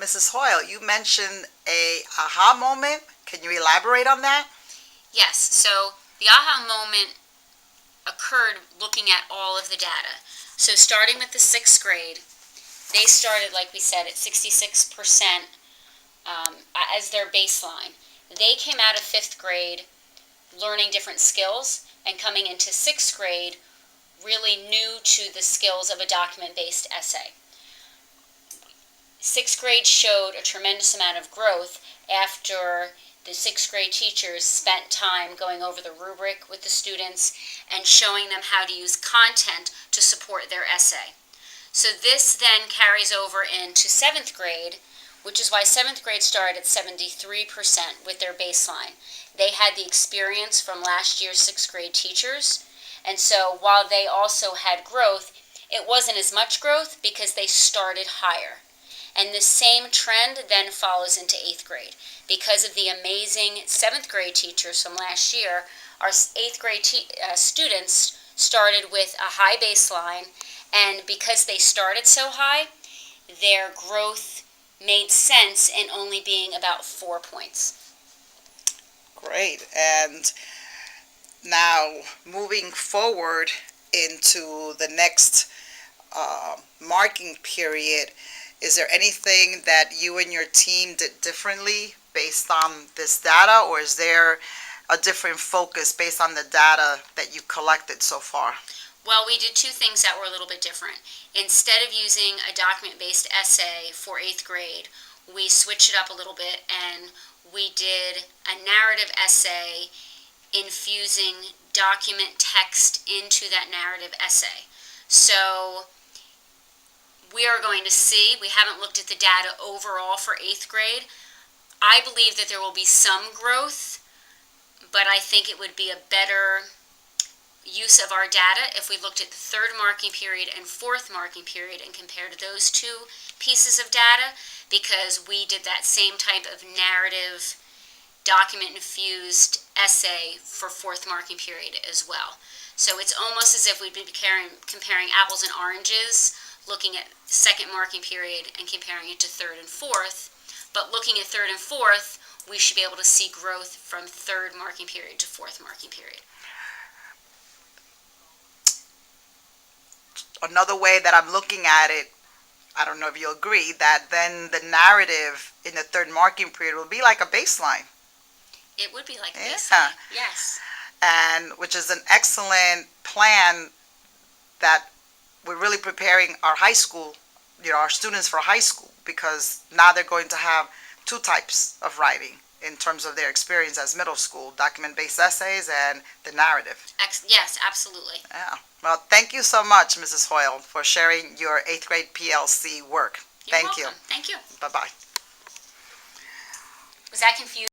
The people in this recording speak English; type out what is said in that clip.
Mrs. Hoyle, you mentioned a aha moment. Can you elaborate on that? Yes, so the aha moment occurred looking at all of the data. So starting with the 6th grade, they started, like we said, at 66% as their baseline. They came out of 5th grade learning different skills and coming into 6th grade really new to the skills of a document-based essay. 6th grade showed a tremendous amount of growth after the 6th grade teachers spent time going over the rubric with the students and showing them how to use content to support their essay. So this then carries over into 7th grade, which is why 7th grade started at 73% with their baseline. They had the experience from last year's 6th grade teachers, and so while they also had growth, it wasn't as much growth because they started higher. And the same trend then follows into 8th grade. Because of the amazing 7th grade teachers from last year, our 8th grade students started with a high baseline, and because they started so high, their growth made sense in only being about 4 points. Great. And now moving forward into the next marking period, is there anything that you and your team did differently based on this data, or is there a different focus based on the data that you collected so far? Well, we did two things that were a little bit different. Instead of using a document-based essay for 8th grade, we switched it up a little bit and we did a narrative essay infusing document text into that narrative essay. So we are going to see, we haven't looked at the data overall for 8th grade. I believe that there will be some growth, but I think it would be a better use of our data if we looked at the 3rd marking period and 4th marking period and compared those two pieces of data, because we did that same type of narrative document-infused essay for 4th marking period as well. So it's almost as if we'd be comparing apples and oranges, looking at 2nd marking period and comparing it to 3rd and 4th. But looking at 3rd and 4th, we should be able to see growth from 3rd marking period to 4th marking period. Another way that I'm looking at it, I don't know if you agree, that then the narrative in the 3rd marking period will be like a baseline. It would be like a baseline, yes. And which is an excellent plan that we're really preparing our high school, our students for high school, because now they're going to have two types of writing in terms of their experience as middle school, document-based essays and the narrative. Yes, absolutely. Yeah. Well, thank you so much, Mrs. Hoyle, for sharing your 8th grade PLC work. You're Thank welcome. you. Thank you. Bye-bye. Was that confusing?